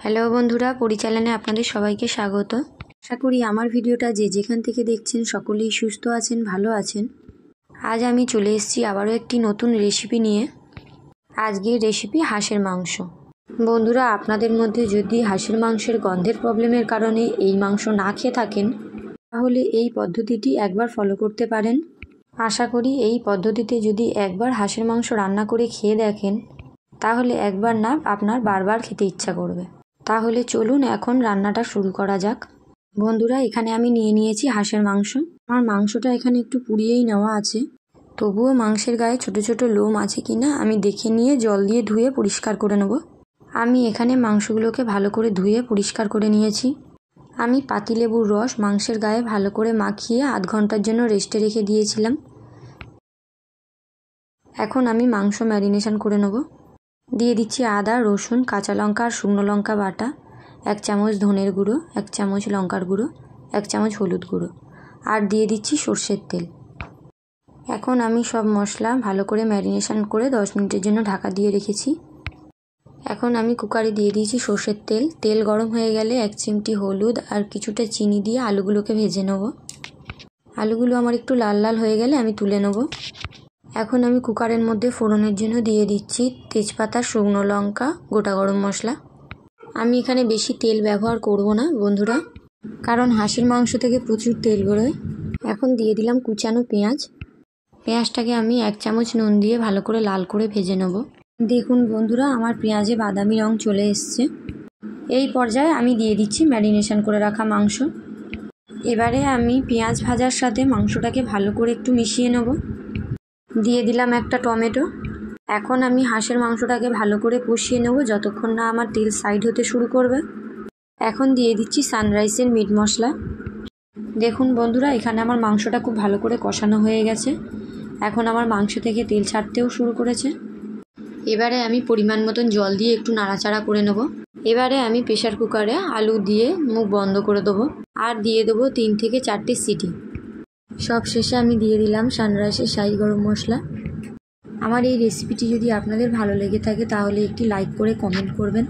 Hello বন্ধুরা, পরিচালনায় আপনাদের সবাইকে স্বাগত। আশা করি আমার ভিডিওটা যে যেখান থেকে দেখছেন সকলেই সুস্থ আছেন, ভালো আছেন। আজ আমি চলে এসেছি আবারও একটি নতুন রেসিপি নিয়ে। আজকের রেসিপি হাঁসের মাংস। বন্ধুরা, আপনাদের মধ্যে যদি হাঁসের মাংসের গন্ধের প্রবলেমের কারণে এই মাংস না খেয়ে থাকেন, তাহলে এই পদ্ধতিটি একবার ফলো করতে পারেন। আশা করি এই পদ্ধতিতে যদি একবার হাঁসের মাংস রান্না করে খেয়ে দেখেন, তাহলে একবার না আপনার বারবার খেতে ইচ্ছা করবে। তাহলে চলুন এখন রান্নাটা শুরু করা যাক। বন্ধুরা, এখানে আমি নিয়ে নিয়েছি হাঁসের মাংস। আমার মাংসটা এখানে একটু পুড়িয়েই নেওয়া আছে, তবুও মাংসের গায়ে ছোট ছোট লোম আছে কিনা আমি দেখে নিয়ে জল দিয়ে ধুয়ে পরিষ্কার করে নেব। আমি এখানে মাংসগুলোকে ভালো করে ধুয়ে পরিষ্কার করে নিয়েছি। আমি পাতিলেবুর রস মাংসের গায়ে ভালো করে মাখিয়ে আধ ঘন্টার জন্য রেস্টে রেখে দিয়েছিলাম। এখন আমি মাংস ম্যারিনেশন করে নেব। দিয়ে দিচ্ছি আদা, রসুন, কাঁচা লঙ্কা আর শুকনো লঙ্কা বাটা, 1 চামচ ধনের গুঁড়ো, 1 চামচ লঙ্কার গুঁড়ো, 1 চামচ হলুদ গুঁড়ো, আর দিয়ে দিচ্ছি সর্ষের তেল। এখন আমি সব মশলা ভালো করে ম্যারিনেশন করে 10 মিনিটের জন্য ঢাকা দিয়ে রেখেছি। এখন আমি কুকারে দিয়ে দিয়েছি সর্ষের তেল। তেল গরম হয়ে গেলে 1 চিমটি হলুদ আর কিছুটা চিনি দিয়ে আলুগুলোকে ভেজে নেব। আলুগুলো আমার একটু লাল লাল হয়ে গেলে আমি তুলে নেব। এখন আমি কুকারের মধ্যে ফোড়নের জন্য দিয়ে দিচ্ছি তেজপাতা, শুকনো লঙ্কা, গোটা গরম মশলা। আমি এখানে বেশি তেল ব্যবহার করব না বন্ধুরা, কারণ হাঁসের মাংস থেকে প্রচুর তেল বেরোয়। এখন দিয়ে দিলাম কুচানো পেঁয়াজ। পেঁয়াজটাকে আমি 1 চামচ নুন দিয়ে ভালো করে লাল করে ভেজে নেব। দেখুন বন্ধুরা, আমার পেঁয়াজে বাদামি রং চলে এসছে। এই পর্যায়ে আমি দিয়ে দিচ্ছি ম্যারিনেশন করে রাখা মাংস। এবারে আমি পেঁয়াজ ভাজার সাথে মাংসটাকে ভালো করে একটু মিশিয়ে নেব। দিয়ে দিলাম একটা টমেটো। এখন আমি হাঁসের মাংসটাকে ভালো করে কষিয়ে নেব যতক্ষণ না আমার তেল সাইড হতে শুরু করবে। এখন দিয়ে দিচ্ছি সানরাইসের মিট মশলা। দেখুন বন্ধুরা, এখানে আমার মাংসটা খুব ভালো করে কষানো হয়ে গেছে। এখন আমার মাংস থেকে তেল ছাড়তেও শুরু করেছে। এবারে আমি পরিমাণ মতন জল দিয়ে একটু নাড়াচাড়া করে নেব। এবারে আমি প্রেসার কুকারে আলু দিয়ে মুখ বন্ধ করে দেবো আর দিয়ে দেবো 3 থেকে 4টে সিটি। সব শেষে আমি দিয়ে দিলাম সানরাইসের শাহি গরম মশলা। আমার এই রেসিপিটি যদি আপনাদের ভালো লেগে থাকে তাহলে একটি লাইক করে কমেন্ট করবেন,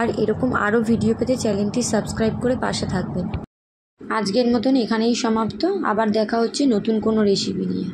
আর এরকম আরও ভিডিও পেতে চ্যানেলটি সাবস্ক্রাইব করে পাশে থাকবেন। আজকের মতন এখানেই সমাপ্ত। আবার দেখা হচ্ছে নতুন কোনো রেসিপি নিয়ে।